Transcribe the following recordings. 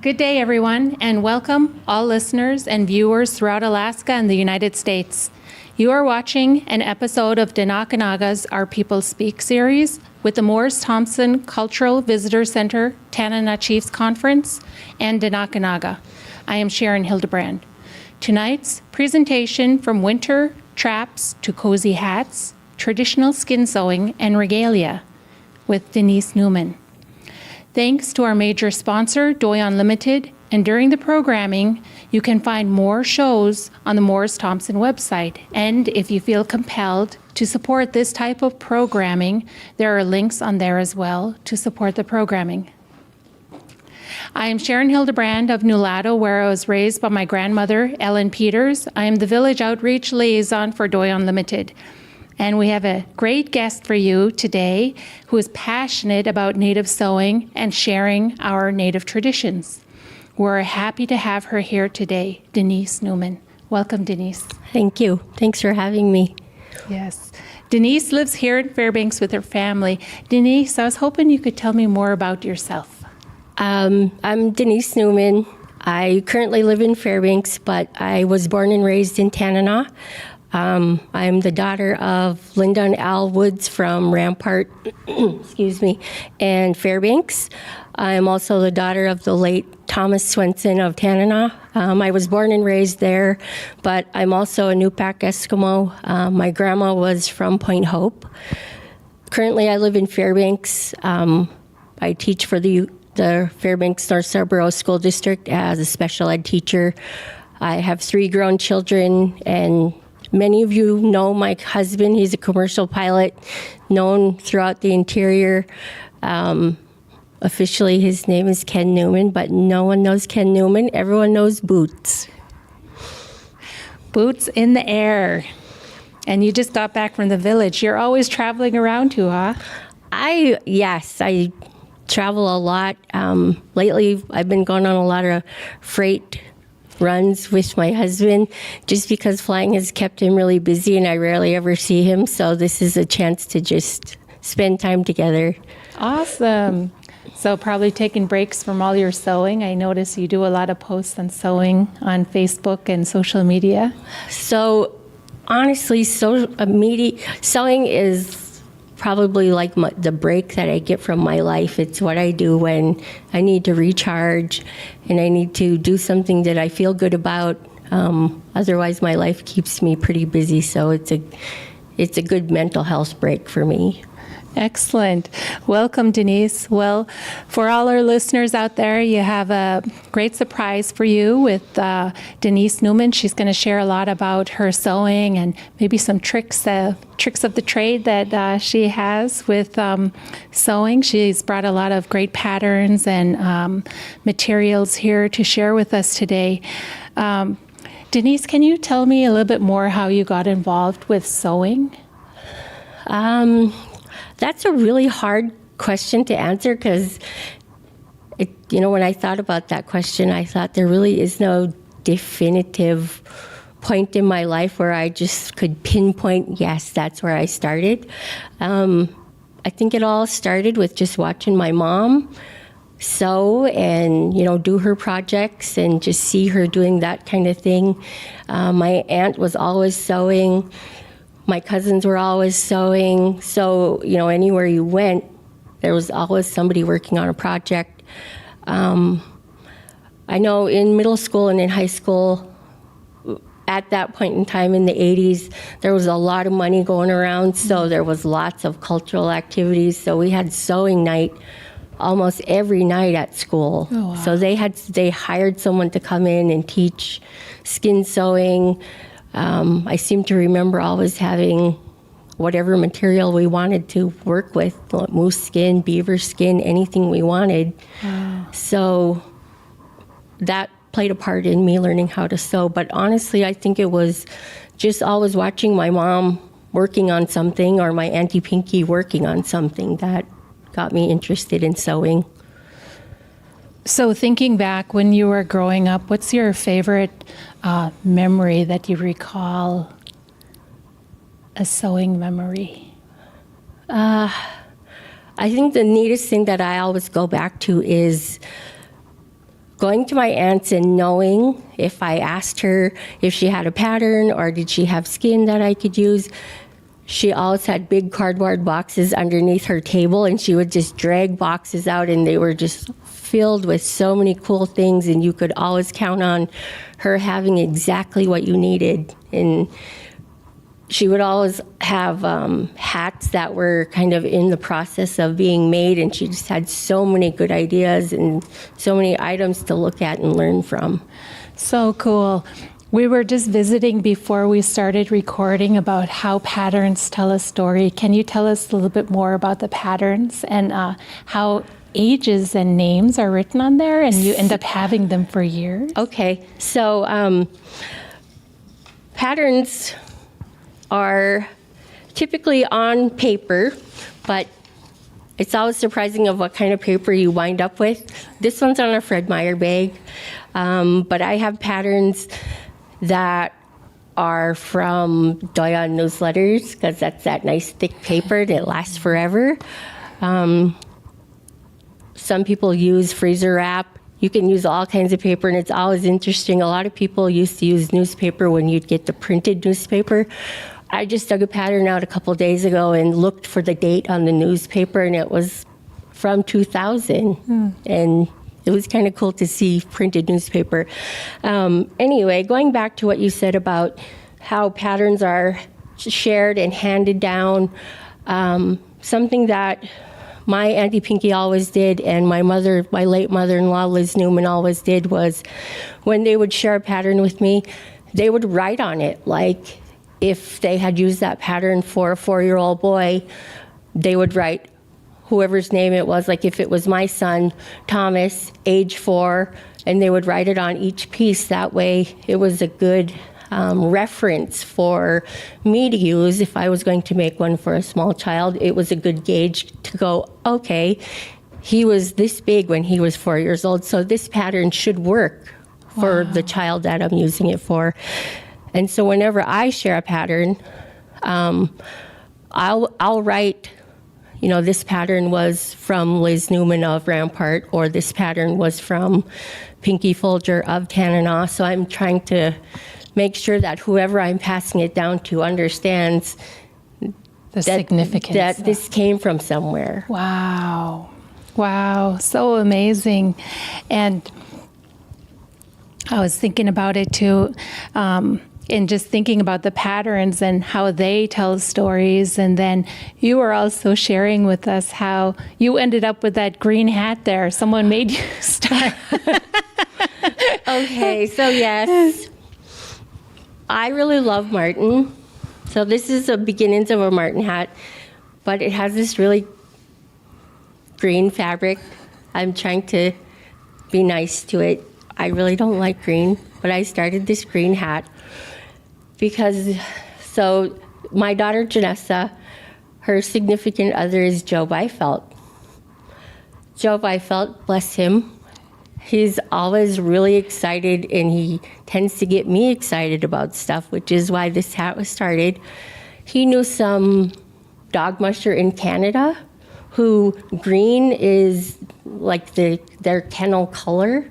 Good day, everyone, and welcome all listeners and viewers throughout Alaska and the United States. You are watching an episode of Danakanaga's Our People Speak series with the Morris Thompson Cultural Visitor Center Tanana Chiefs Conference and Danakanaga. I am Sharon Hildebrand. Tonight's presentation from winter traps to cozy hats, traditional skin sewing, and regalia with Denise Newman. Thanks to our major sponsor, Doi Unlimited, and during the programming, you can find more shows on the Morris Thompson website. And if you feel compelled to support this type of programming, there are links on there as well to support the programming. I am Sharon Hildebrand of Nulato, where I was raised by my grandmother, Ellen Peters. I am the Village Outreach Liaison for Doi Unlimited. And we have a great guest for you today who is passionate about Native sewing and sharing our Native traditions. We're happy to have her here today, Denise Newman. Welcome, Denise. Thank you. Thanks for having me. Yes. Denise lives here in Fairbanks with her family. Denise, I was hoping you could tell me more about yourself. I'm Denise Newman. I currently live in Fairbanks, but I was born and raised in Tanana. I'm the daughter of Linda and Al Woods from Rampart, and Fairbanks. I'm also the daughter of the late Thomas Swenson of Tanana. I was born and raised there, but I'm also a Nupak Eskimo. My grandma was from Point Hope. Currently, I live in Fairbanks. I teach for the Fairbanks North Scarborough School District as a special ed teacher. I have 3 grown children, and many of you know my husband. He's a commercial pilot, known throughout the interior. Officially, his name is Ken Newman, but no one knows Ken Newman. Everyone knows Boots. Boots in the air. And you just got back from the village. You're always traveling around too, huh? Yes, I travel a lot. Lately, I've been going on a lot of freight runs with my husband just because flying has kept him really busy and I rarely ever see him. So this is a chance to just spend time together. Awesome. So probably taking breaks from all your sewing. I notice you do a lot of posts on sewing on Facebook and social media. So honestly, sewing is probably like the break that I get from my life. It's what I do when I need to recharge and I need to do something that I feel good about. Otherwise, my life keeps me pretty busy, so it's a good mental health break for me. Excellent. Welcome, Denise. Well, for all our listeners out there, you have a great surprise for you with Denise Newman. She's going to share a lot about her sewing and maybe some tricks of the trade that she has with sewing. She's brought a lot of great patterns and materials here to share with us today. Denise, can you tell me a little bit more how you got involved with sewing? That's a really hard question to answer because, when I thought about that question, I thought there really is no definitive point in my life where I just could pinpoint, yes, that's where I started. I think it all started with just watching my mom sew and, do her projects and just see her doing that kind of thing. My aunt was always sewing. My cousins were always sewing, so, anywhere you went, there was always somebody working on a project. I know in middle school and in high school, at that point in time in the 80s, there was a lot of money going around, so there was lots of cultural activities. So we had sewing night almost every night at school. Oh, wow. So they hired someone to come in and teach skin sewing. I seem to remember always having whatever material we wanted to work with, moose skin, beaver skin, anything we wanted. Wow. So that played a part in me learning how to sew. But honestly, I think it was just always watching my mom working on something or my Auntie Pinky working on something that got me interested in sewing. So thinking back when you were growing up, what's your favorite memory that you recall, a sewing memory? I think the neatest thing that I always go back to is going to my aunt's and knowing if I asked her if she had a pattern or did she have skin that I could use, she always had big cardboard boxes underneath her table, and she would just drag boxes out, and they were just filled with so many cool things, and you could always count on her having exactly what you needed. And she would always have hats that were kind of in the process of being made, and she just had so many good ideas and so many items to look at and learn from. So cool. We were just visiting before we started recording about how patterns tell a story. Can you tell us a little bit more about the patterns and how ages and names are written on there, and you end up having them for years? Okay, so patterns are typically on paper, but it's always surprising of what kind of paper you wind up with. This one's on a Fred Meyer bag, but I have patterns that are from Doyon newsletters, because that's that nice thick paper that lasts forever. Some people use freezer wrap. You can use all kinds of paper, and it's always interesting. A lot of people used to use newspaper when you'd get the printed newspaper. I just dug a pattern out a couple days ago and looked for the date on the newspaper, and it was from 2000. And it was kind of cool to see printed newspaper. Anyway, going back to what you said about how patterns are shared and handed down, something that my Auntie Pinky always did, and my late mother-in-law, Liz Newman, always did, was when they would share a pattern with me, they would write on it. Like, if they had used that pattern for a 4-year-old boy, they would write whoever's name it was. Like, if it was my son, Thomas, age 4, and they would write it on each piece. That way, it was a good reference for me to use if I was going to make one for a small child. It was a good gauge to go, okay, he was this big when he was 4 years old, so this pattern should work for the child that I'm using it for. And so whenever I share a pattern, I'll write, this pattern was from Liz Newman of Rampart, or this pattern was from Pinky Folger of Tanana. So I'm trying to make sure that whoever I'm passing it down to understands the significance that this came from somewhere. Wow, so amazing. And I was thinking about it too, and just thinking about the patterns and how they tell stories. And then you were also sharing with us how you ended up with that green hat there. Someone made you start. Okay, so yes, I really love marten. So this is the beginnings of a marten hat, but it has this really green fabric. I'm trying to be nice to it. I really don't like green, but I started this green hat because, so my daughter Janessa, her significant other is Joe Beifelt. Joe Beifelt, bless him, he's always really excited, and he tends to get me excited about stuff, which is why this hat was started. He knew some dog musher in Canada who green is like their kennel color.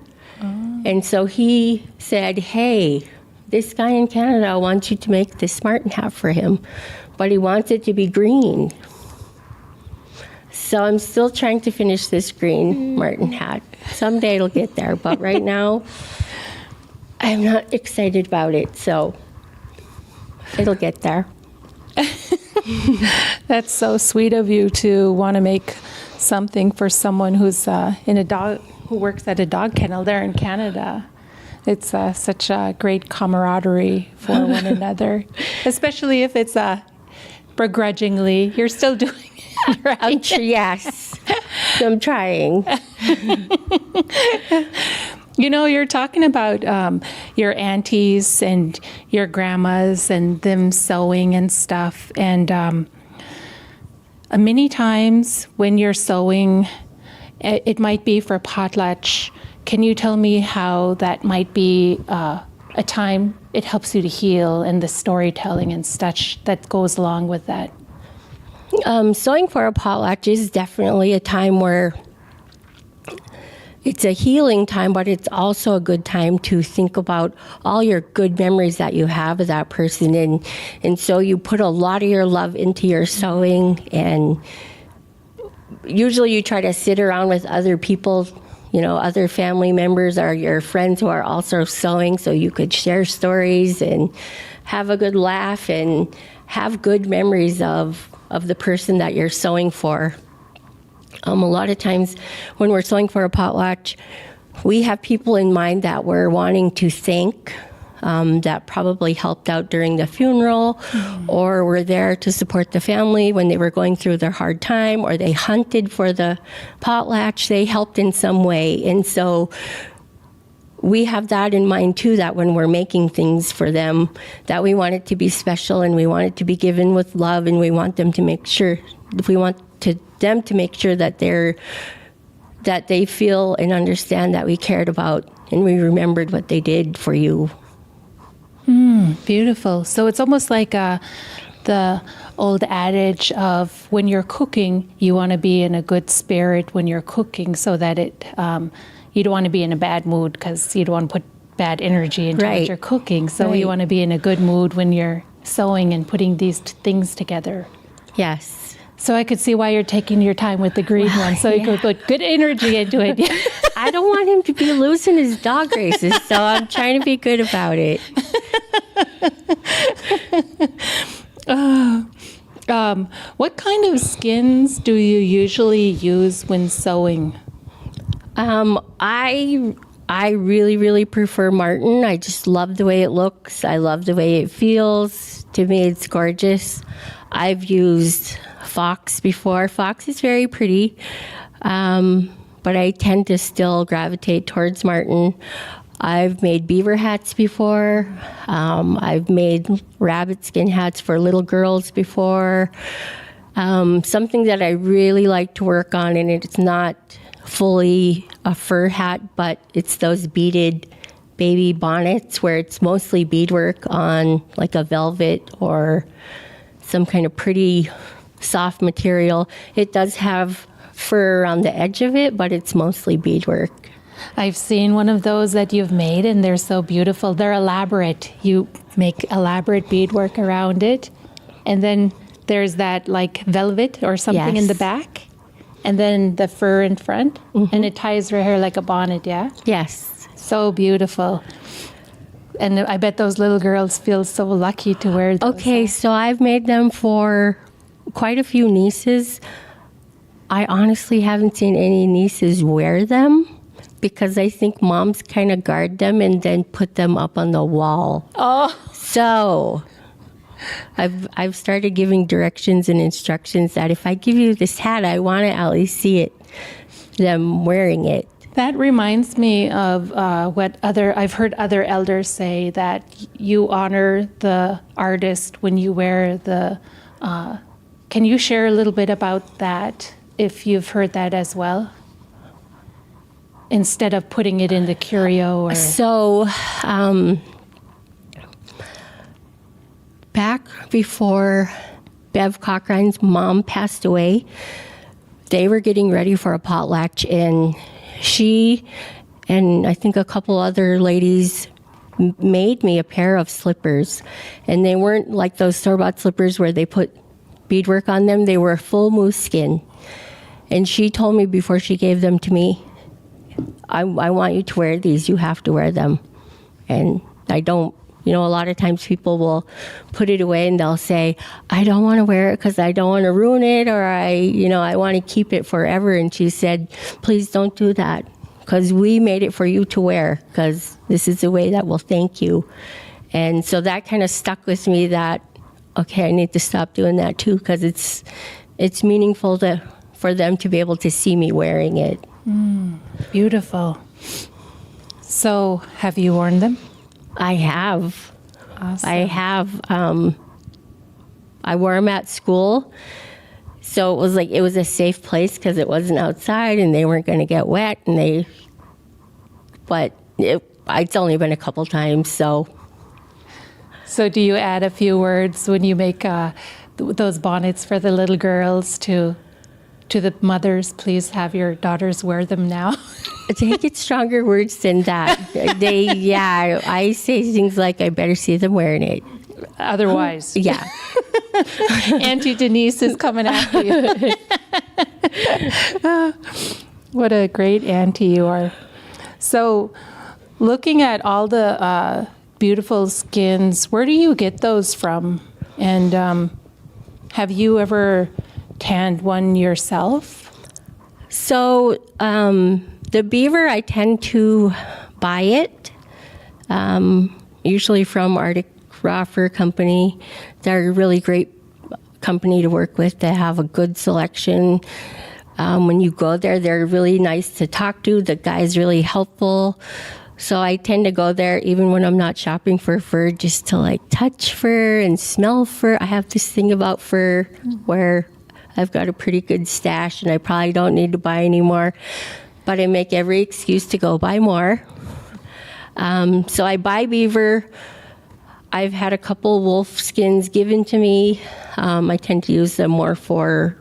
And so he said, hey, this guy in Canada wants you to make this marten hat for him, but he wants it to be green. So I'm still trying to finish this green marten hat. Someday it'll get there, but right now I'm not excited about it, so it'll get there. That's so sweet of you to want to make something for someone who's who works at a dog kennel there in Canada. It's such a great camaraderie for one another, especially if it's begrudgingly. You're still doing it, right? Yes, I'm trying. You're talking about your aunties and your grandmas and them sewing and stuff. And many times when you're sewing, it might be for potlatch. Can you tell me how that might be a time it helps you to heal, and the storytelling and such that goes along with that? Sewing for a potlatch is definitely a time where it's a healing time, but it's also a good time to think about all your good memories that you have of that person. And so you put a lot of your love into your sewing, and usually you try to sit around with other people, other family members or your friends who are also sewing, so you could share stories and have a good laugh and have good memories of the person that you're sewing for. A lot of times when we're sewing for a potlatch, we have people in mind that we're wanting to thank, that probably helped out during the funeral, or were there to support the family when they were going through their hard time, or they hunted for the potlatch. They helped in some way. And so we have that in mind too, that when we're making things for them, that we want it to be special and we want it to be given with love, and we want them to make sure, them to make sure that they feel and understand that we cared about and we remembered what they did for you. Beautiful. So it's almost like the old adage of when you're cooking, you want to be in a good spirit when you're cooking, so that you don't want to be in a bad mood, because you don't want to put bad energy into what you're cooking. So you want to be in a good mood when you're sewing and putting these things together. Yes. So I could see why you're taking your time with the green one, so you could put good energy into it. I don't want him to be losing his dog races, so I'm trying to be good about it. What kind of skins do you usually use when sewing? I really, really prefer marten. I just love the way it looks. I love the way it feels. To me, it's gorgeous. I've used fox before. Fox is very pretty, but I tend to still gravitate towards marten. I've made beaver hats before. I've made rabbit skin hats for little girls before. Something that I really like to work on, and it's not fully a fur hat, but it's those beaded baby bonnets where it's mostly beadwork on like a velvet or some kind of pretty soft material. It does have fur around the edge of it, but it's mostly beadwork. I've seen one of those that you've made, and they're so beautiful. They're elaborate. You make elaborate beadwork around it, and then there's that like velvet or something in the back, and then the fur in front, and it ties her hair like a bonnet, yeah? Yes. So beautiful. And I bet those little girls feel so lucky to wear those. Okay, so I've made them for quite a few nieces. I honestly haven't seen any nieces wear them, because I think moms kind of guard them and then put them up on the wall. Oh. So I've started giving directions and instructions that if I give you this hat, I want to at least see them wearing it. That reminds me of I've heard other elders say, that you honor the artist when you wear the. Can you share a little bit about that, if you've heard that as well? Instead of putting it in the curio or... So, back before Bev Cochrane's mom passed away, they were getting ready for a potlatch, and she and I think a couple other ladies made me a pair of slippers. And they weren't like those store-bought slippers where they put beadwork on them. They were full moose skin. And she told me before she gave them to me, I want you to wear these. You have to wear them. And I don't, a lot of times people will put it away and they'll say, I don't want to wear it because I don't want to ruin it, or I want to keep it forever. And she said, please don't do that, because we made it for you to wear, because this is the way that we'll thank you. And so that kind of stuck with me, that, okay, I need to stop doing that too, because it's meaningful for them to be able to see me wearing it. Beautiful. So, have you worn them? I have. Awesome. I have. I wore them at school, so it was a safe place because it wasn't outside and they weren't going to get wet. But it's only been a couple times, so. So, do you add a few words when you make those bonnets for the little girls to to the mothers, please have your daughters wear them now? They get stronger words than that. I say things like, I better see them wearing it. Otherwise. Yeah. Auntie Denise is coming after you. What a great auntie you are. So, looking at all the beautiful skins, where do you get those from? And have you ever tanned one yourself? So, the beaver, I tend to buy it, usually from Arctic Raw Fur Company. They're a really great company to work with. They have a good selection. When you go there, they're really nice to talk to. The guy's really helpful. So I tend to go there even when I'm not shopping for fur, just to like touch fur and smell fur. I have this thing about fur where I've got a pretty good stash and I probably don't need to buy any more, but I make every excuse to go buy more. So I buy beaver. I've had a couple wolf skins given to me. I tend to use them more for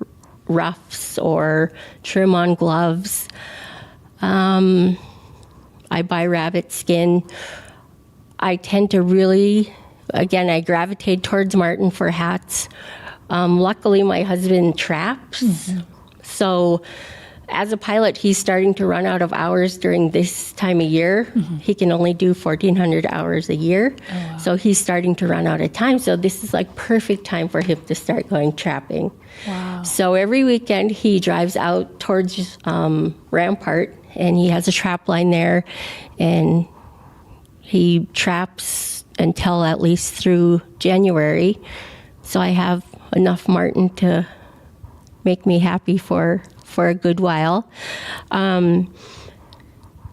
ruffs or trim on gloves. I buy rabbit skin. I tend to really, again, I gravitate towards marten for hats. Luckily, my husband traps. Mm-hmm. So as a pilot, he's starting to run out of hours during this time of year. Mm-hmm. He can only do 1,400 hours a year. Oh, wow. So he's starting to run out of time. So this is like perfect time for him to start going trapping. Wow. So every weekend he drives out towards Rampart, and he has a trap line there, and he traps until at least through January. So I have enough marten to make me happy for a good while.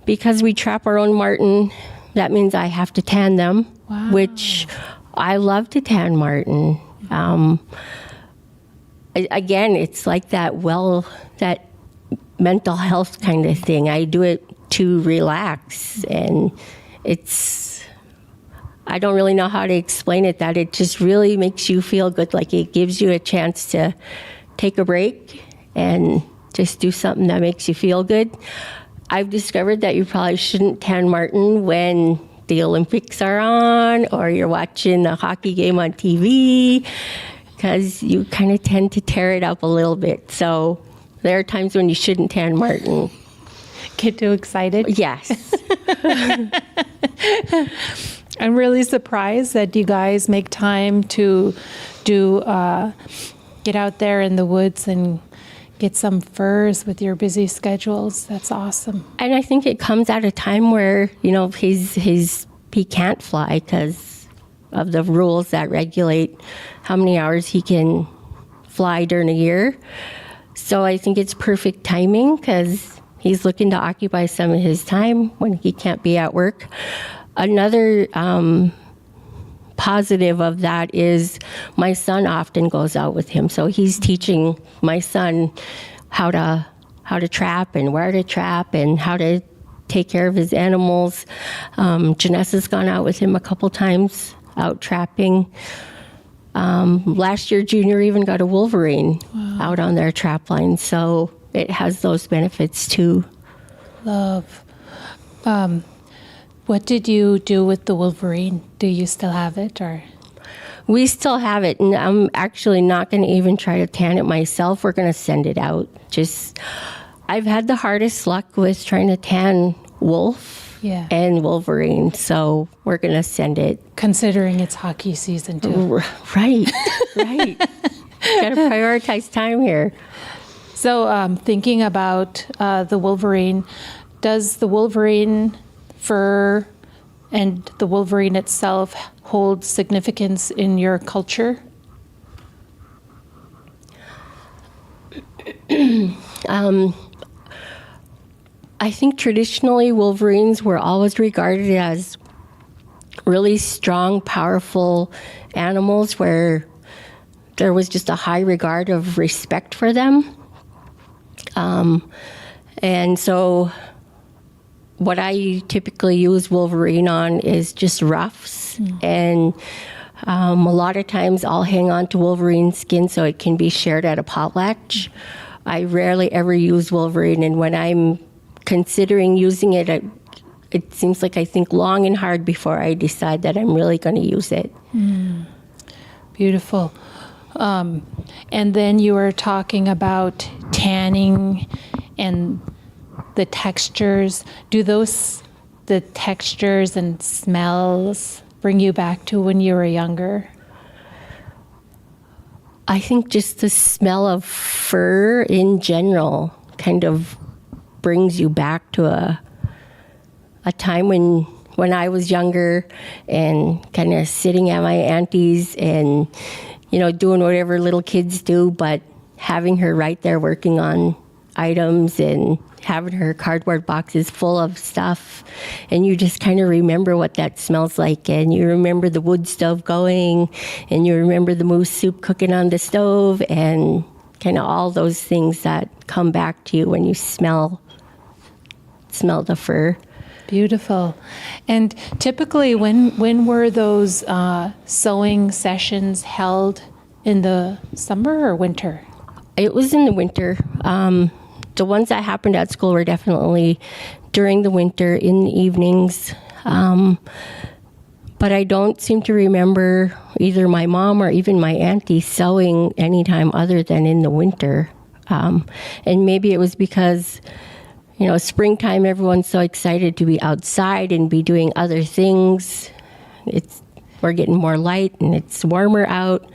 Because we trap our own marten, that means I have to tan them, wow. Which I love to tan marten. Again, it's like that mental health kind of thing. I do it to relax, and I don't really know how to explain it, that it just really makes you feel good. Like it gives you a chance to take a break and just do something that makes you feel good. I've discovered that you probably shouldn't tan marten when the Olympics are on or you're watching a hockey game on TV, because you kind of tend to tear it up a little bit. So there are times when you shouldn't tan marten. Get too excited? Yes. I'm really surprised that you guys make time to get out there in the woods and get some furs with your busy schedules. That's awesome. And I think it comes at a time where, he can't fly because of the rules that regulate how many hours he can fly during a year. So I think it's perfect timing because he's looking to occupy some of his time when he can't be at work. Another positive of that is my son often goes out with him. So he's teaching my son how to trap and where to trap and how to take care of his animals. Janessa's gone out with him a couple times out trapping. Last year, Junior even got a Wolverine out on their trap line. So it has those benefits too. Love. What did you do with the Wolverine? Do you still have it, or? We still have it, and I'm actually not going to even try to tan it myself. We're going to send it out. I've had the hardest luck with trying to tan wolf and Wolverine, so we're going to send it. Considering it's hockey season, too. Right. Got to prioritize time here. So thinking about the Wolverine, does the Wolverine fur and the Wolverine itself hold significance in your culture? I think traditionally Wolverines were always regarded as really strong, powerful animals where there was just a high regard of respect for them. And so what I typically use Wolverine on is just ruffs. And a lot of times I'll hang on to Wolverine skin so it can be shared at a potlatch. I rarely ever use Wolverine, and when I'm considering using it, it seems like I think long and hard before I decide that I'm really going to use it. Beautiful. And then you were talking about tanning and the textures. Do the textures and smells bring you back to when you were younger? I think just the smell of fur in general kind of brings you back to a time when I was younger and kind of sitting at my auntie's and, doing whatever little kids do, but having her right there working on items and having her cardboard boxes full of stuff. And you just kind of remember what that smells like. And you remember the wood stove going, and you remember the moose soup cooking on the stove, and kind of all those things that come back to you when you smell the fur. Beautiful. And typically, when were those sewing sessions held? In the summer or winter? It was in the winter. The ones that happened at school were definitely during the winter in the evenings. But I don't seem to remember either my mom or even my auntie sewing anytime other than in the winter. And maybe it was because, springtime, everyone's so excited to be outside and be doing other things. We're getting more light and it's warmer out.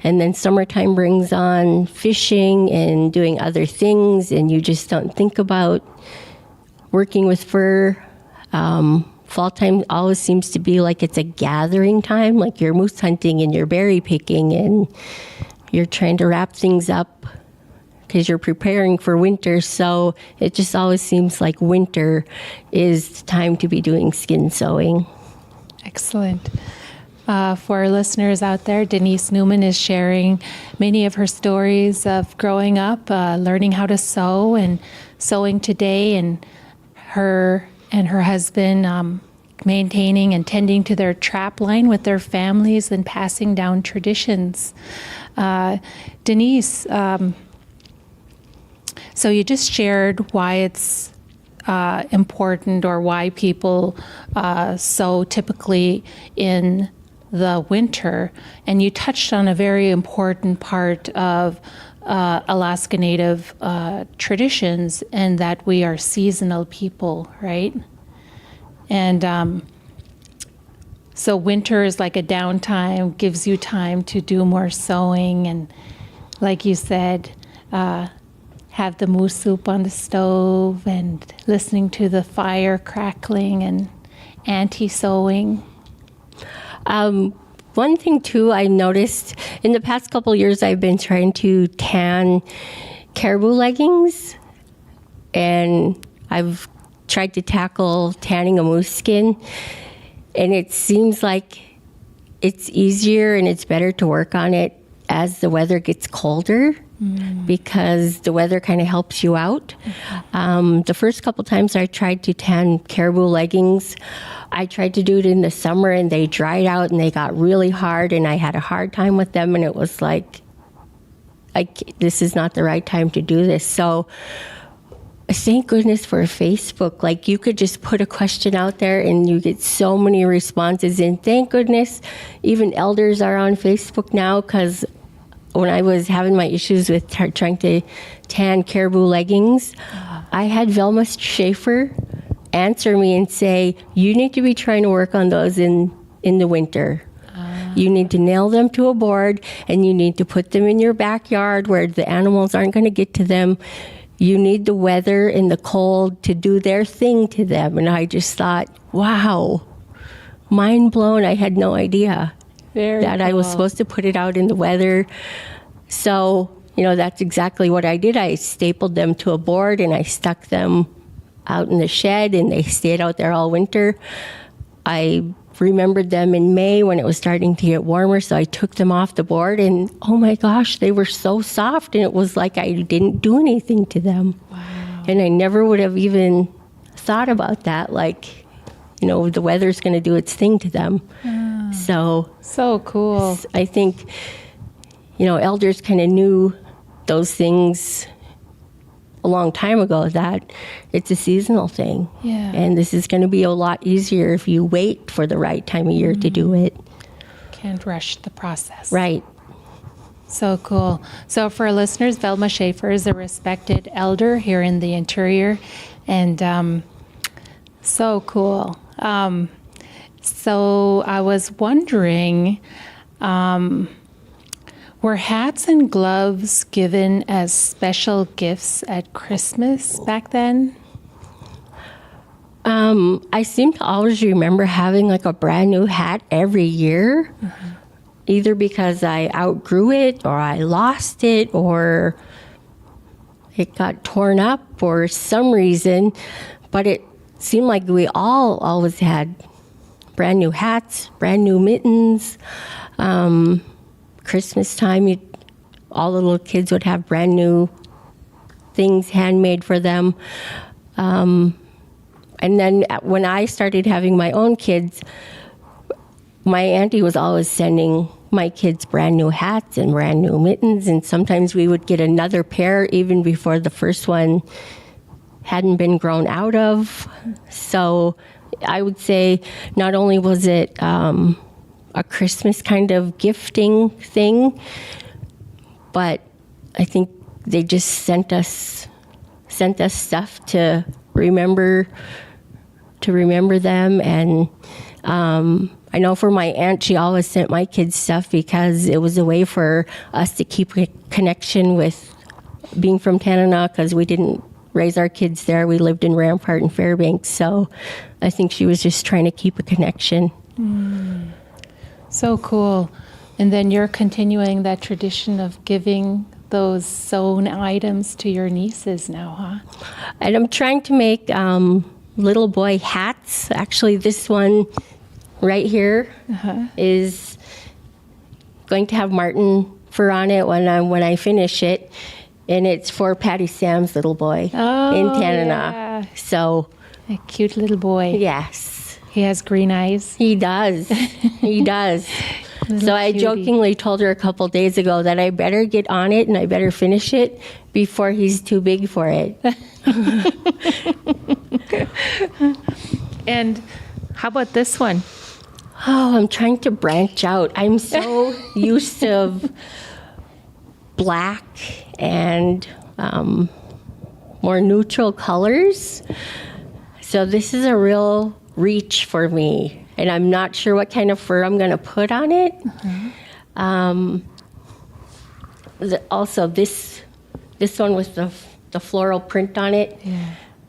And then summertime brings on fishing and doing other things, and you just don't think about working with fur. Fall time always seems to be like it's a gathering time, like you're moose hunting and you're berry picking and you're trying to wrap things up because you're preparing for winter. So it just always seems like winter is the time to be doing skin sewing. Excellent. For our listeners out there, Denise Newman is sharing many of her stories of growing up, learning how to sew and sewing today, and her husband maintaining and tending to their trap line with their families and passing down traditions. Denise, so you just shared why it's important, or why people sew typically in the winter, and you touched on a very important part of Alaska Native traditions, and that we are seasonal people, right? And so winter is like a downtime, gives you time to do more sewing, and like you said, have the moose soup on the stove and listening to the fire crackling and auntie sewing. One thing too, I noticed in the past couple years, I've been trying to tan caribou leggings, and I've tried to tackle tanning a moose skin, and it seems like it's easier and it's better to work on it as the weather gets colder. Because the weather kind of helps you out. The first couple times I tried to tan caribou leggings, I tried to do it in the summer and they dried out and they got really hard, and I had a hard time with them, and it was like, this is not the right time to do this. So thank goodness for Facebook. Like, you could just put a question out there and you get so many responses, and thank goodness even elders are on Facebook now, because when I was having my issues with trying to tan caribou leggings, I had Velma Schaefer answer me and say, you need to be trying to work on those in the winter. You need to nail them to a board, and you need to put them in your backyard where the animals aren't going to get to them. You need the weather and the cold to do their thing to them. And I just thought, wow, mind blown. I had no idea. Very that cool. I was supposed to put it out in the weather. So, that's exactly what I did. I stapled them to a board and I stuck them out in the shed, and they stayed out there all winter. I remembered them in May when it was starting to get warmer, so I took them off the board, and oh my gosh, they were so soft, and it was like I didn't do anything to them. Wow. And I never would have even thought about that, like, the weather's going to do its thing to them. So cool. I think, elders kind of knew those things a long time ago that it's a seasonal thing. Yeah. And this is going to be a lot easier if you wait for the right time of year to do it. Can't rush the process. Right. So cool. So for our listeners, Velma Schaefer is a respected elder here in the interior, and so cool. So I was wondering, were hats and gloves given as special gifts at Christmas back then? I seem to always remember having like a brand new hat every year, either because I outgrew it or I lost it or it got torn up for some reason. But it seemed like we all always had brand new hats, brand new mittens. Christmas time, all the little kids would have brand new things handmade for them. And then when I started having my own kids, my auntie was always sending my kids brand new hats and brand new mittens, and sometimes we would get another pair even before the first one hadn't been grown out of. So I would say not only was it a Christmas kind of gifting thing, but I think they just sent us stuff to remember them. And I know for my aunt, she always sent my kids stuff because it was a way for us to keep a connection with being from Tanana, because we didn't raise our kids there. We lived in Rampart and Fairbanks, so I think she was just trying to keep a connection. So cool. And then you're continuing that tradition of giving those sewn items to your nieces now, huh? And I'm trying to make little boy hats. Actually, this one right here is going to have marten fur on it when I finish it, and it's for Patty Sam's little boy in Tanana. Yeah. So A cute little boy. yes, He has green eyes. he does. He does. So I cutie. jokingly told her a couple days ago that I better get on it and I better finish it before he's too big for it. And how about this one? Oh, I'm trying to branch out. I'm so used to black and more neutral colors. So this is a real reach for me. And I'm not sure what kind of fur I'm going to put on it. Also, this one with the floral print on it,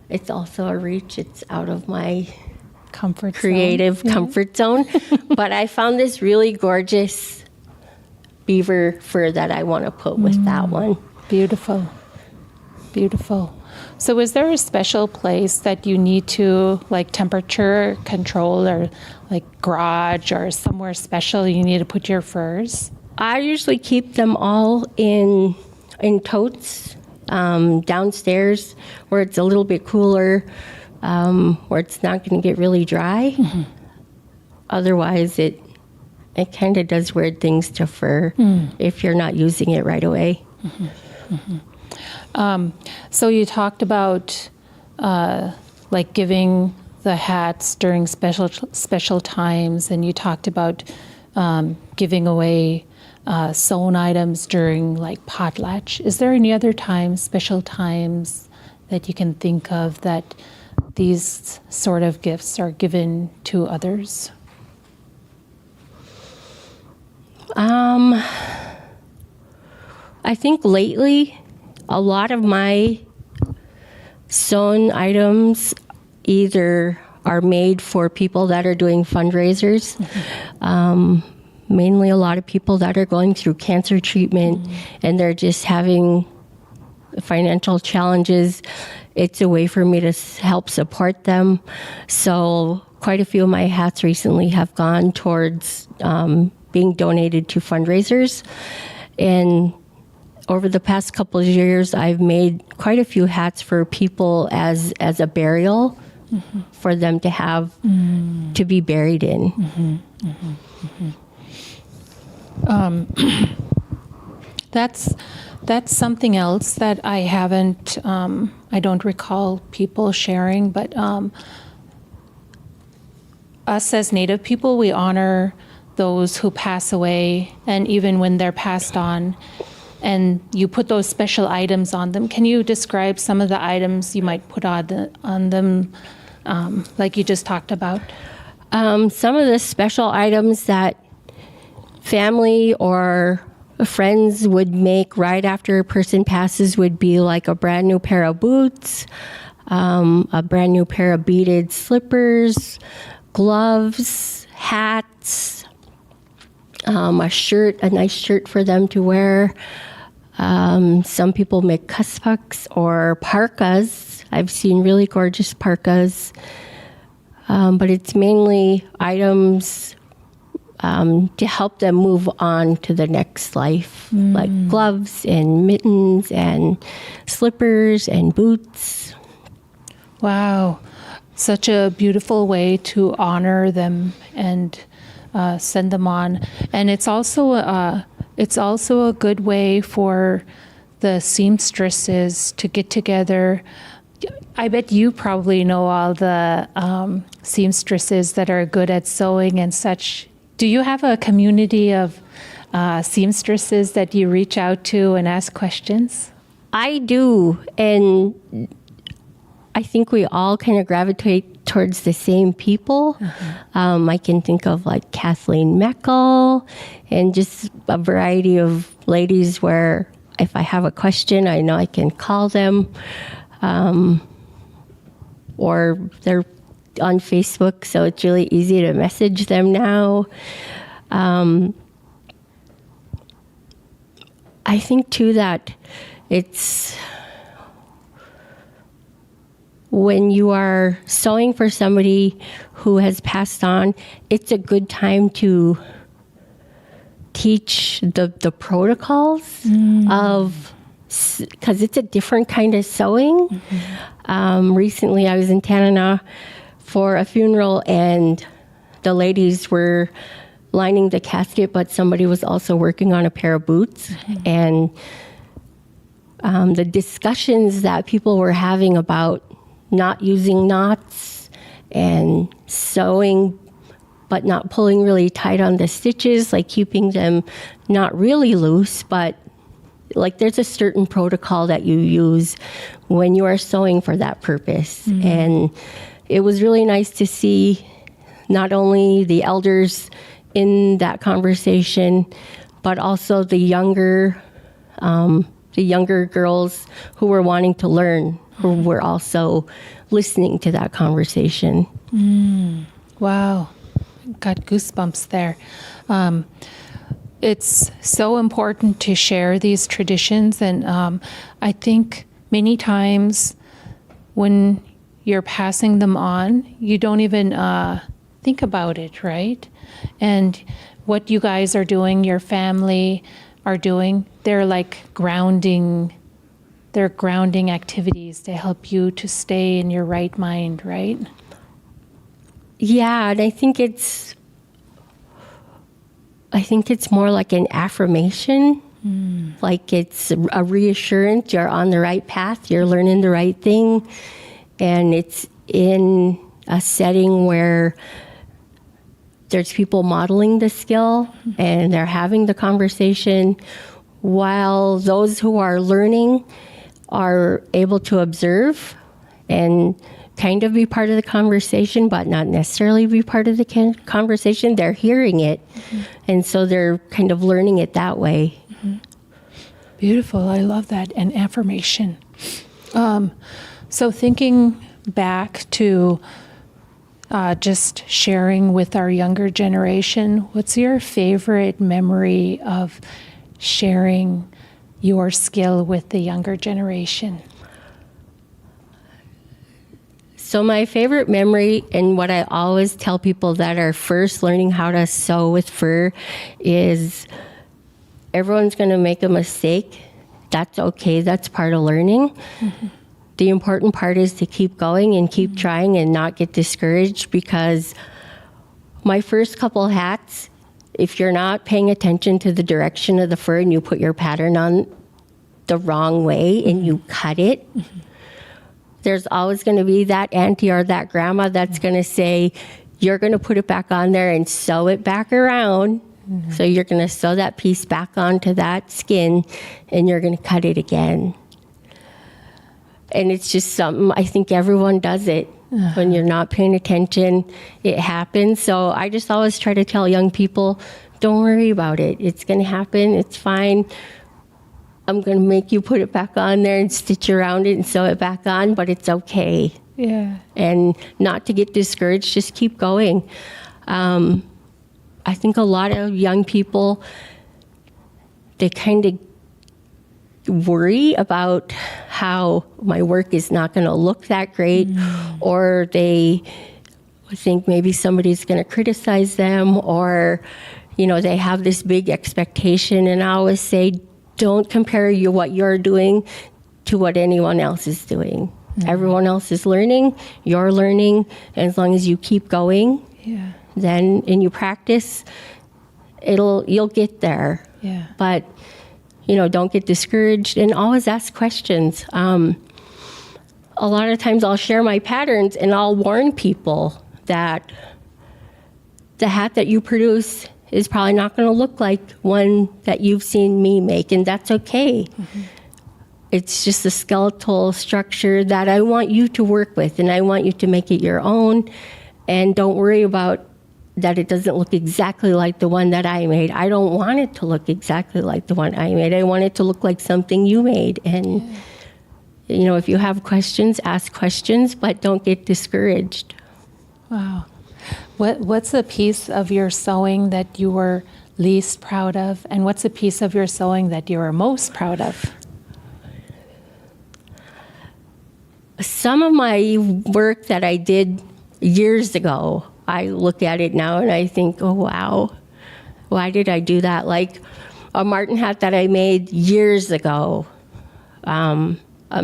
it's also a reach. It's out of my creative comfort zone. But I found this really gorgeous beaver fur that I want to put with that one. Beautiful. Beautiful. So is there a special place that you need to, like temperature control, or like garage or somewhere special you need to put your furs? I usually keep them all in totes downstairs where it's a little bit cooler, where it's not going to get really dry. Otherwise, it kind of does weird things to fur if you're not using it right away. So you talked about like giving the hats during special times, and you talked about giving away sewn items during like potlatch. Is there any other times, special times that you can think of that these sort of gifts are given to others? I think lately, a lot of my sewn items either are made for people that are doing fundraisers, mainly a lot of people that are going through cancer treatment and they're just having financial challenges. It's a way for me to help support them. So quite a few of my hats recently have gone towards being donated to fundraisers. And over the past couple of years, I've made quite a few hats for people as a burial for them to have to be buried in. That's something else that I haven't, I don't recall people sharing, but us as Native people, we honor those who pass away, and even when they're passed on, and you put those special items on them. Can you describe some of the items you might put on them, like you just talked about? Some of the special items that family or friends would make right after a person passes would be like a brand new pair of boots, a brand new pair of beaded slippers, gloves, hats, a shirt, a nice shirt for them to wear. Some people make kuspuks or parkas. I've seen really gorgeous parkas, but it's mainly items to help them move on to the next life, like gloves and mittens and slippers and boots. Wow. Such a beautiful way to honor them and send them on. And it's also a good way for the seamstresses to get together. I bet you probably know all the seamstresses that are good at sewing and such. Do you have a community of seamstresses that you reach out to and ask questions? I do, and I think we all kind of gravitate towards the same people. I can think of like Kathleen Meckel and just a variety of ladies where if I have a question, I know I can call them. Or they're on Facebook, so it's really easy to message them now. I think too that it's when you are sewing for somebody who has passed on, it's a good time to teach the protocols of, because it's a different kind of sewing. Recently I was in Canada for a funeral, and the ladies were lining the casket, but somebody was also working on a pair of boots. And the discussions that people were having about not using knots and sewing but not pulling really tight on the stitches, like keeping them not really loose, but like there's a certain protocol that you use when you are sewing for that purpose. And it was really nice to see not only the elders in that conversation, but also the younger girls who were wanting to learn, who were also listening to that conversation. Wow. Got goosebumps there. It's so important to share these traditions, and I think many times when you're passing them on, you don't even think about it, right? And what you guys are doing, your family are doing, they're like grounding activities to help you to stay in your right mind, right? Yeah, and I think it's more like an affirmation. Like it's a reassurance you're on the right path, you're learning the right thing, and it's in a setting where there's people modeling the skill and they're having the conversation, while those who are learning are able to observe and kind of be part of the conversation, but not necessarily be part of the conversation. They're hearing it, and so they're kind of learning it that way. Beautiful. I love that. And affirmation. So thinking back to just sharing with our younger generation, what's your favorite memory of sharing your skill with the younger generation? So my favorite memory, and what I always tell people that are first learning how to sew with fur, is everyone's going to make a mistake. That's okay. That's part of learning. The important part is to keep going and keep trying and not get discouraged, because my first couple hats, if you're not paying attention to the direction of the fur and you put your pattern on, the wrong way and you cut it, there's always going to be that auntie or that grandma that's going to say, you're going to put it back on there and sew it back around. So you're going to sew that piece back onto that skin and you're going to cut it again. And it's just something, I think everyone does it. When you're not paying attention, it happens. So I just always try to tell young people, don't worry about it. It's going to happen. It's fine. I'm going to make you put it back on there and stitch around it and sew it back on, but it's okay. Yeah. And not to get discouraged, just keep going. I think a lot of young people, they kind of worry about how my work is not going to look that great, or they think maybe somebody's going to criticize them, or, you know, they have this big expectation. And I always say, don't compare what you're doing to what anyone else is doing. Everyone else is learning, you're learning, and as long as you keep going, then and you practice, you'll get there. Yeah. But you know, don't get discouraged and always ask questions. A lot of times I'll share my patterns and I'll warn people that the hat that you produce is probably not going to look like one that you've seen me make, and that's okay. It's just a skeletal structure that I want you to work with, and I want you to make it your own, and don't worry about that it doesn't look exactly like the one that I made. I don't want it to look exactly like the one I made. I want it to look like something you made. And, you know, if you have questions, ask questions, but don't get discouraged. Wow. What's a piece of your sewing that you were least proud of? And what's a piece of your sewing that you were most proud of? Some of my work that I did years ago, I look at it now and I think, oh, wow, why did I do that? Like a martin hat that I made years ago. I'm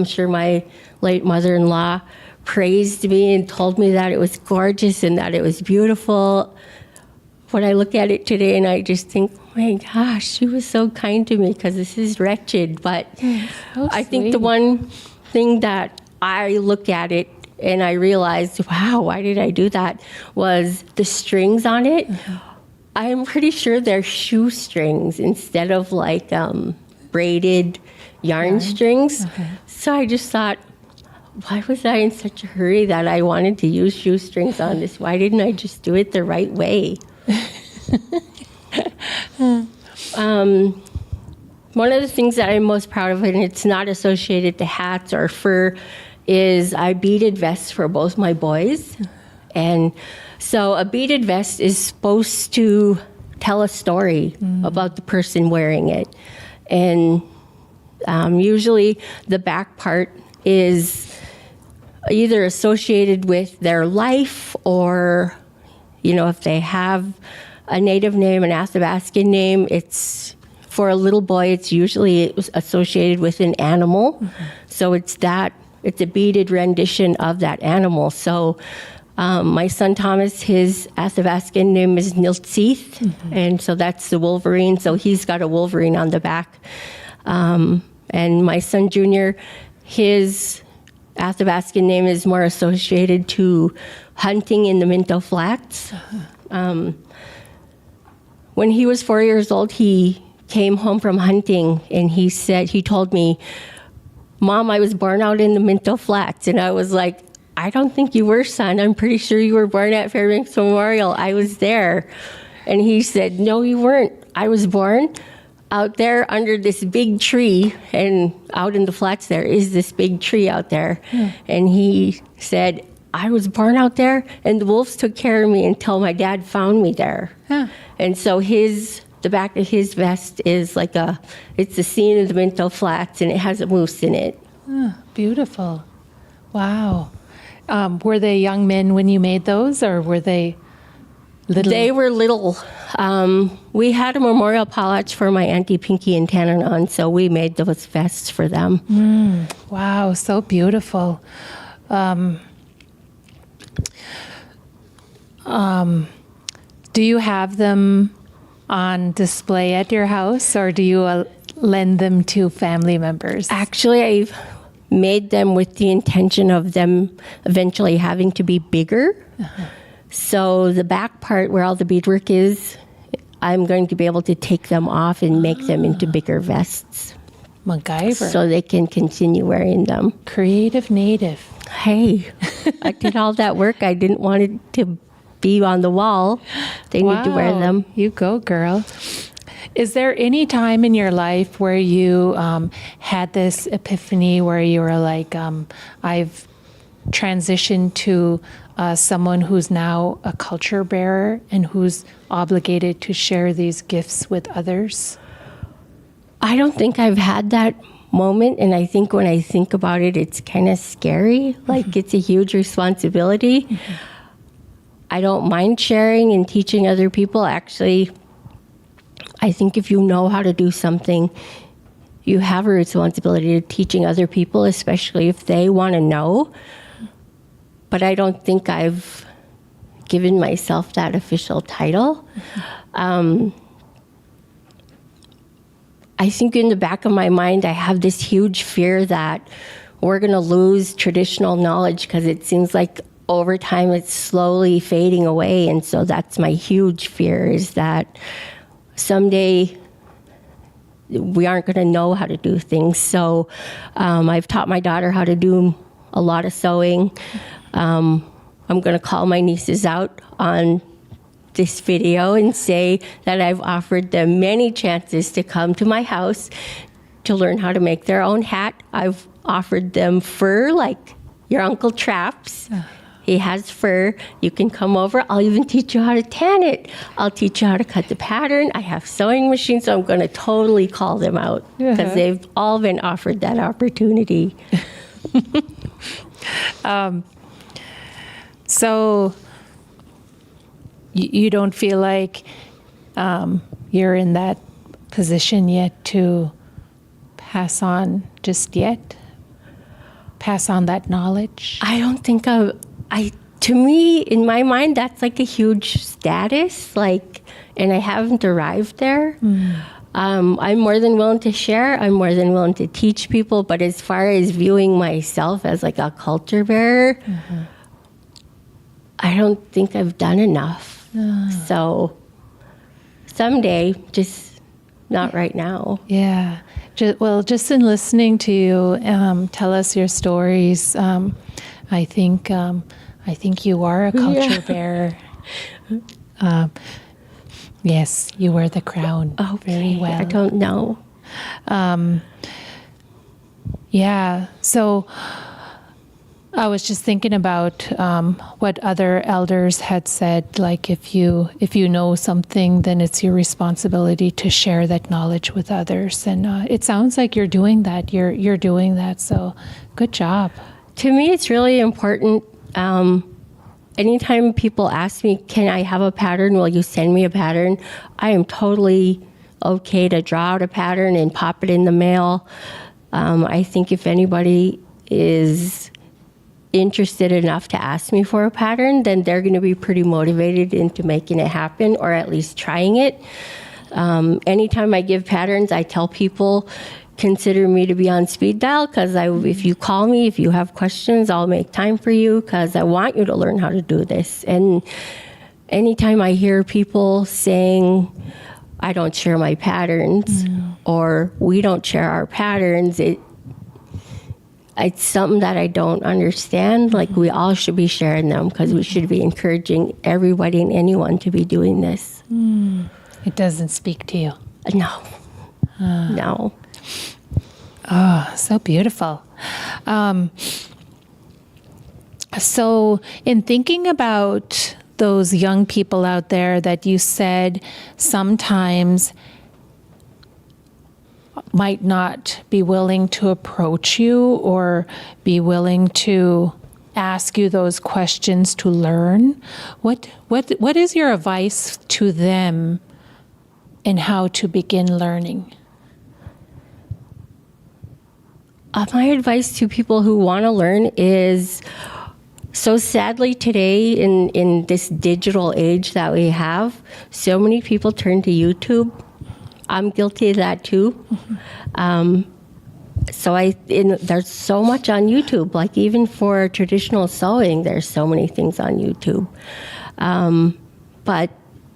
sure my late mother-in-law praised me and told me that it was gorgeous and that it was beautiful. When I look at it today and I just think, oh my gosh, she was so kind to me because this is wretched. But so I think the one thing that I look at it and I realized, wow, why did I do that, was the strings on it. I'm pretty sure they're shoestrings instead of like braided yarn strings. So I just thought, why was I in such a hurry that I wanted to use shoestrings on this? Why didn't I just do it the right way? One of the things that I'm most proud of, and it's not associated to hats or fur, is I beaded vests for both my boys. And so a beaded vest is supposed to tell a story about the person wearing it. And usually the back part is either associated with their life, or, you know, if they have a native name, an Athabascan name, it's for a little boy, it's usually associated with an animal. So it's a beaded rendition of that animal. So my son Thomas, his Athabascan name is Niltseeth, and so that's the Wolverine. So he's got a Wolverine on the back. And my son Junior, his Athabascan name is more associated to hunting in the Minto Flats. When he was 4 years old, he came home from hunting, and he told me, Mom, I was born out in the Minto Flats. And I was like, I don't think you were, son. I'm pretty sure you were born at Fairbanks Memorial. I was there. And he said, no, you weren't. I was born out there under this big tree, and out in the flats there is this big tree out there. And he said, I was born out there, and the wolves took care of me until my dad found me there. And so the back of his vest is it's a scene of the Minto Flats, and it has a moose in it. Beautiful. Wow. Were they young men when you made those, or were they little? They were little. We had a memorial potlatch for my Auntie Pinky in Tanana, so we made those vests for them. Wow, so beautiful. Do you have them on display at your house, or do you lend them to family members? Actually, I've made them with the intention of them eventually having to be bigger. So the back part where all the beadwork is, I'm going to be able to take them off and make them into bigger vests. MacGyver. So they can continue wearing them. Creative native. Hey, I did all that work. I didn't want it to be on the wall. They need to wear them. You go, girl. Is there any time in your life where you had this epiphany where you were like, I've transitioned to someone who's now a culture bearer and who's obligated to share these gifts with others? I don't think I've had that moment, and I think when I think about it, it's kind of scary. Like, it's a huge responsibility. I don't mind sharing and teaching other people. Actually, I think if you know how to do something, you have a responsibility to teaching other people, especially if they want to know. But I don't think I've given myself that official title. I think in the back of my mind, I have this huge fear that we're going to lose traditional knowledge because it seems like over time it's slowly fading away. And so that's my huge fear, is that someday we aren't going to know how to do things. So I've taught my daughter how to do a lot of sewing. I'm going to call my nieces out on this video and say that I've offered them many chances to come to my house to learn how to make their own hat. I've offered them fur, like your Uncle Traps. He has fur. You can come over. I'll even teach you how to tan it. I'll teach you how to cut the pattern. I have sewing machines, so I'm going to totally call them out because they've all been offered that opportunity. So you don't feel like you're in that position yet to pass on just yet? Pass on that knowledge? I don't think to me, in my mind, that's like a huge status, and I haven't arrived there. I'm more than willing to share. I'm more than willing to teach people. But as far as viewing myself as like a culture bearer, I don't think I've done enough. So someday, just not right now. Yeah. Just in listening to you tell us your stories, I think you are a culture bearer. Yes, you wear the crown very well. I don't know. Yeah. So I was just thinking about what other elders had said. Like, if you know something, then it's your responsibility to share that knowledge with others. And it sounds like you're doing that. You're doing that. So, good job. To me, it's really important. Anytime people ask me, "Can I have a pattern? Will you send me a pattern?" I am totally okay to draw out a pattern and pop it in the mail. I think if anybody is interested enough to ask me for a pattern, then they're going to be pretty motivated into making it happen, or at least trying it. Anytime I give patterns, I tell people, consider me to be on speed dial, because if you call me, if you have questions, I'll make time for you, because I want you to learn how to do this. And anytime I hear people saying, I don't share my patterns, or we don't share our patterns, it's something that I don't understand. Like, we all should be sharing them, because we should be encouraging everybody and anyone to be doing this. It doesn't speak to you. No. No. Oh, so beautiful. So in thinking about those young people out there that you said sometimes might not be willing to approach you or be willing to ask you those questions to learn, what is your advice to them in how to begin learning? My advice to people who want to learn is, so sadly today in this digital age that we have, so many people turn to YouTube I'm guilty of that too. There's so much on YouTube. Like even for traditional sewing, there's so many things on YouTube. But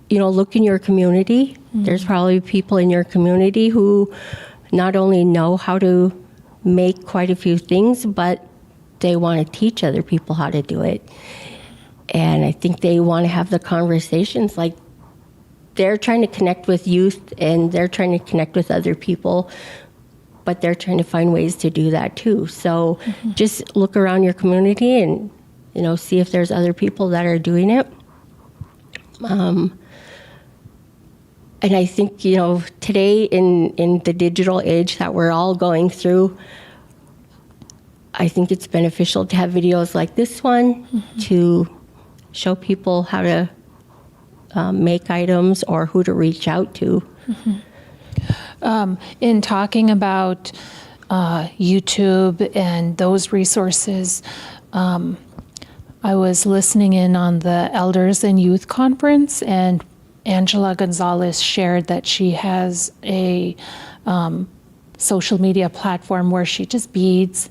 look in your community. There's probably people in your community who not only know how to make quite a few things, but they want to teach other people how to do it. And I think they want to have the conversations. Like they're trying to connect with youth and they're trying to connect with other people, but they're trying to find ways to do that too. So just look around your community and, see if there's other people that are doing it. And I think, today in the digital age that we're all going through, I think it's beneficial to have videos like this one to show people how to make items or who to reach out to. In talking about YouTube and those resources, I was listening in on the Elders and Youth Conference, and Angela Gonzalez shared that she has a social media platform where she just beads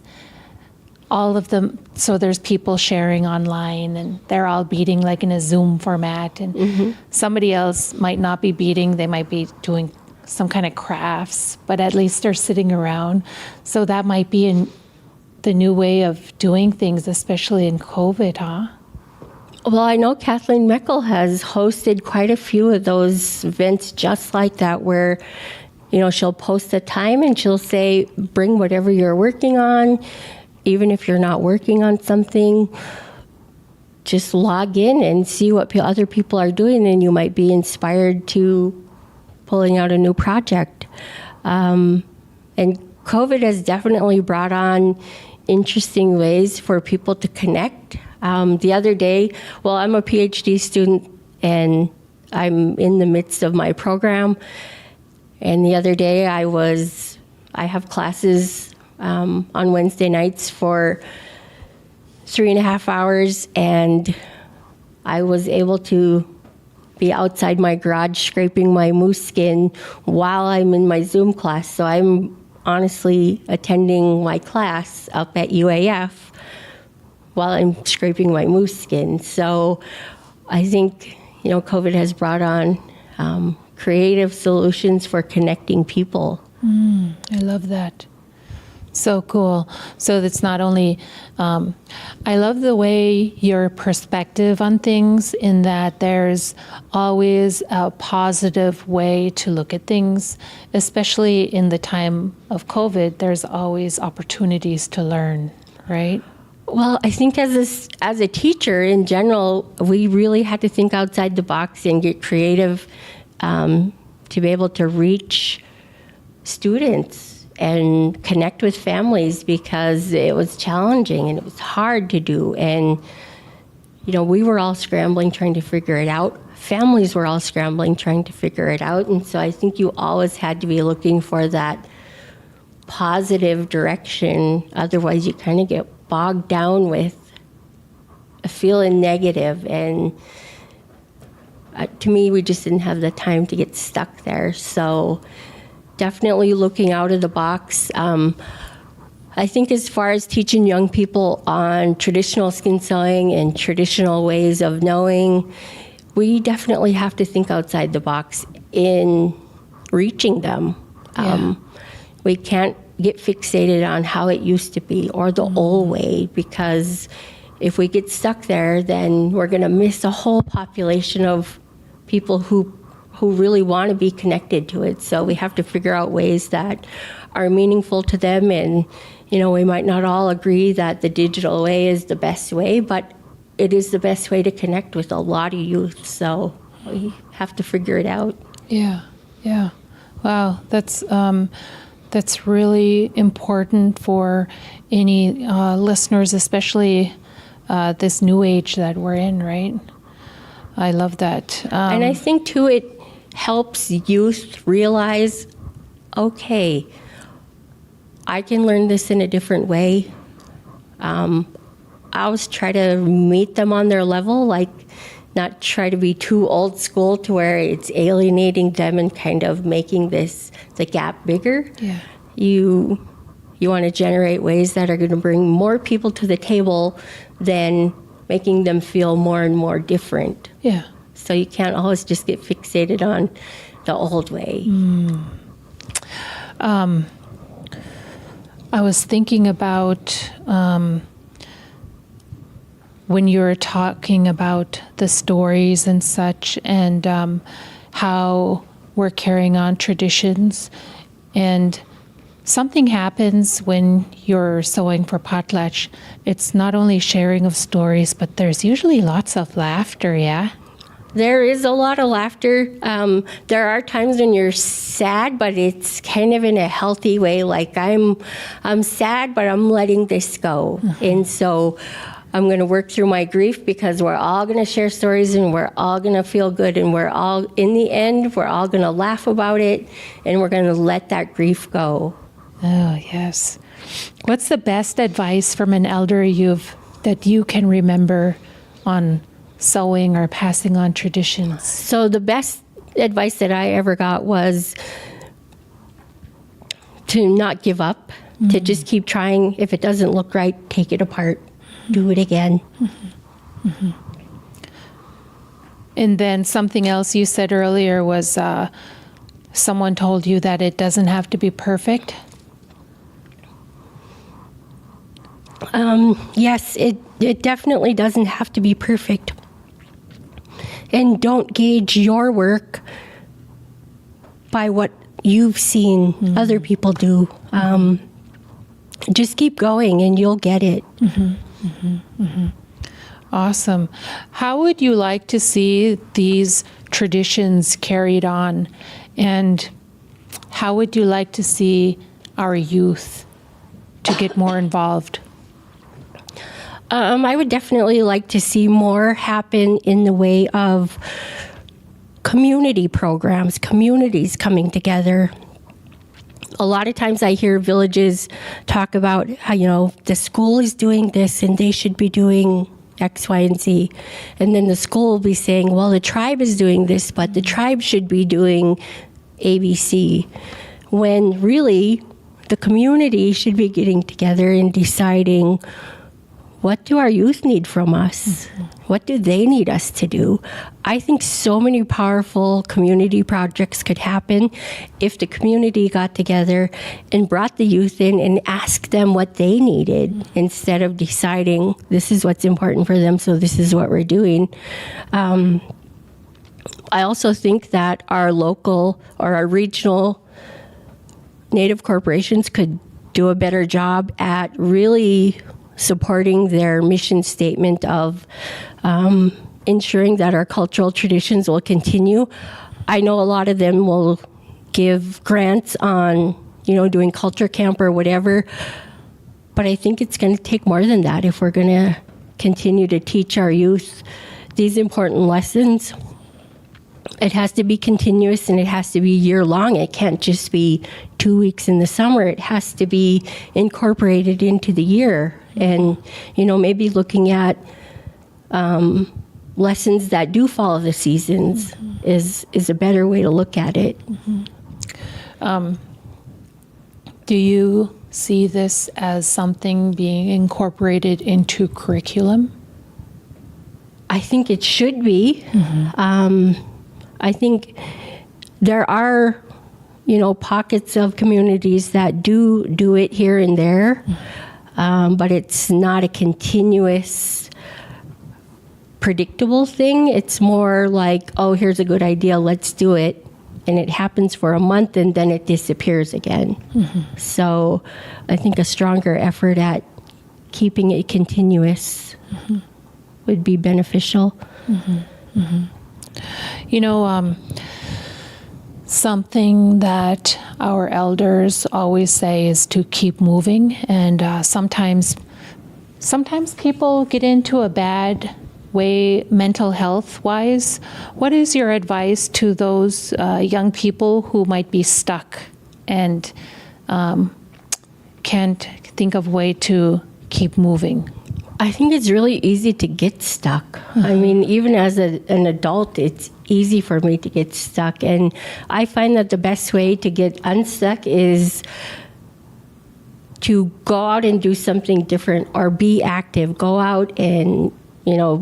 all of them. So there's people sharing online and they're all beading like in a Zoom format, and somebody else might not be beading, they might be doing some kind of crafts, but at least they're sitting around. So that might be the new way of doing things, especially in COVID, huh? Well, I know Kathleen Meckel has hosted quite a few of those events just like that, where, she'll post a time and she'll say, bring whatever you're working on. Even if you're not working on something, just log in and see what other people are doing, and you might be inspired to pulling out a new project. And COVID has definitely brought on interesting ways for people to connect. The other day, I'm a PhD student and I'm in the midst of my program. And the other day I have classes on Wednesday nights for 3.5 hours, and I was able to be outside my garage scraping my moose skin while I'm in my Zoom class. So I'm honestly attending my class up at UAF while I'm scraping my moose skin. So I think, COVID has brought on creative solutions for connecting people. I love that. So cool. So it's not only, I love the way your perspective on things, in that there's always a positive way to look at things, especially in the time of COVID. There's always opportunities to learn, right? Well, I think as a teacher in general, we really had to think outside the box and get creative to be able to reach students and connect with families, because it was challenging and it was hard to do. And, we were all scrambling trying to figure it out. Families were all scrambling trying to figure it out. And so I think you always had to be looking for that positive direction. Otherwise, you kind of get bogged down with a feeling negative. And to me, we just didn't have the time to get stuck there. So definitely looking out of the box. I think as far as teaching young people on traditional skin sewing and traditional ways of knowing, we definitely have to think outside the box in reaching them. Yeah. We can't get fixated on how it used to be or the old way, because if we get stuck there, then we're going to miss a whole population of people who really want to be connected to it. So we have to figure out ways that are meaningful to them. And, we might not all agree that the digital way is the best way, but it is the best way to connect with a lot of youth. So we have to figure it out. Yeah. Wow, that's really important for any listeners, especially this new age that we're in, right? I love that. And I think, too, it helps youth realize, okay, I can learn this in a different way. I always try to meet them on their level. Like, not try to be too old school to where it's alienating them and kind of making the gap bigger. Yeah. You want to generate ways that are going to bring more people to the table than making them feel more and more different. Yeah. So you can't always just get fixated on the old way. I was thinking about when you were talking about the stories and such, and how we're carrying on traditions, and something happens when you're sewing for potlatch. It's not only sharing of stories, but there's usually lots of laughter, yeah? There is a lot of laughter. There are times when you're sad, but it's kind of in a healthy way. Like I'm sad, but I'm letting this go. And so I'm going to work through my grief, because we're all going to share stories and we're all going to feel good, and we're all, in the end, we're all going to laugh about it, and we're going to let that grief go. Oh, yes. What's the best advice from an elder that you can remember on sewing or passing on traditions? So the best advice that I ever got was to not give up, to just keep trying. If it doesn't look right, take it apart, do it again. And then something else you said earlier was someone told you that it doesn't have to be perfect. Yes, it definitely doesn't have to be perfect. And don't gauge your work by what you've seen other people do. Just keep going and you'll get it. Awesome. How would you like to see these traditions carried on? And how would you like to see our youth to get more involved? I would definitely like to see more happen in the way of community programs, communities coming together. A lot of times I hear villages talk about how, the school is doing this and they should be doing X, Y, and Z. And then the school will be saying, well, the tribe is doing this, but the tribe should be doing ABC. When really the community should be getting together and deciding, what do our youth need from us? What do they need us to do? I think so many powerful community projects could happen if the community got together and brought the youth in and asked them what they needed, instead of deciding this is what's important for them, so this is what we're doing. I also think that our local or our regional Native corporations could do a better job at really supporting their mission statement of ensuring that our cultural traditions will continue. I know a lot of them will give grants on, doing culture camp or whatever, but I think it's going to take more than that if we're going to continue to teach our youth these important lessons. It has to be continuous and it has to be year-long. It can't just be 2 weeks in the summer. It has to be incorporated into the year. And, maybe looking at lessons that do follow the seasons is a better way to look at it. Do you see this as something being incorporated into curriculum? I think it should be. I think there are, pockets of communities that do it here and there, but it's not a continuous, predictable thing. It's more like, oh, here's a good idea, let's do it. And it happens for a month and then it disappears again. So I think a stronger effort at keeping it continuous would be beneficial. Something that our elders always say is to keep moving, and sometimes people get into a bad way mental health wise. What is your advice to those young people who might be stuck and can't think of a way to keep moving? I think it's really easy to get stuck. I mean, even as an adult, it's easy for me to get stuck. And I find that the best way to get unstuck is to go out and do something different or be active. Go out and,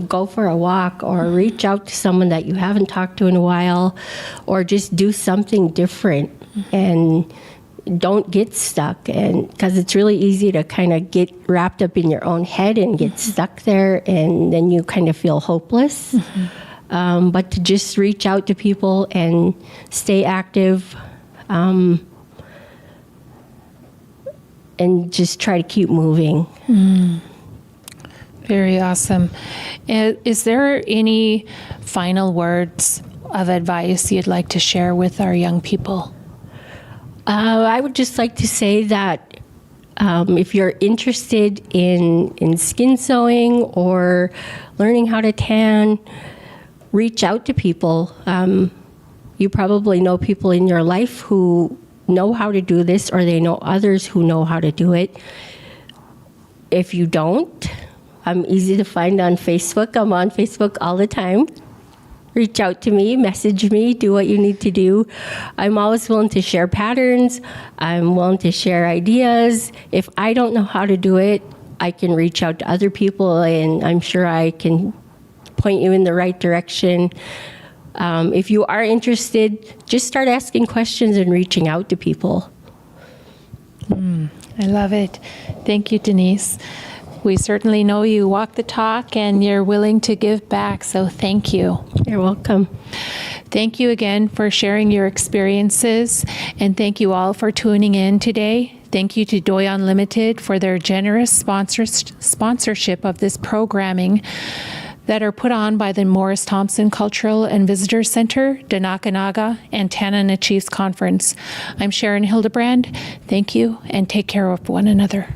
go for a walk or reach out to someone that you haven't talked to in a while, or just do something different. And don't get stuck, and because it's really easy to kind of get wrapped up in your own head and get stuck there, and then you kind of feel hopeless. But to just reach out to people and stay active, and just try to keep moving. Very awesome. Is there any final words of advice you'd like to share with our young people? I would just like to say that if you're interested in skin sewing or learning how to tan, reach out to people. You probably know people in your life who know how to do this, or they know others who know how to do it. If you don't, I'm easy to find on Facebook. I'm on Facebook all the time. Reach out to me, message me, do what you need to do. I'm always willing to share patterns. I'm willing to share ideas. If I don't know how to do it, I can reach out to other people, and I'm sure I can point you in the right direction. If you are interested, just start asking questions and reaching out to people. I love it. Thank you, Denise. We certainly know you walk the talk and you're willing to give back, so thank you. You're welcome. Thank you again for sharing your experiences, and thank you all for tuning in today. Thank you to Doi Unlimited for their generous sponsorship of this programming that are put on by the Morris Thompson Cultural and Visitor Center, Denakanaga, and Tanana Chiefs Conference. I'm Sharon Hildebrand. Thank you, and take care of one another.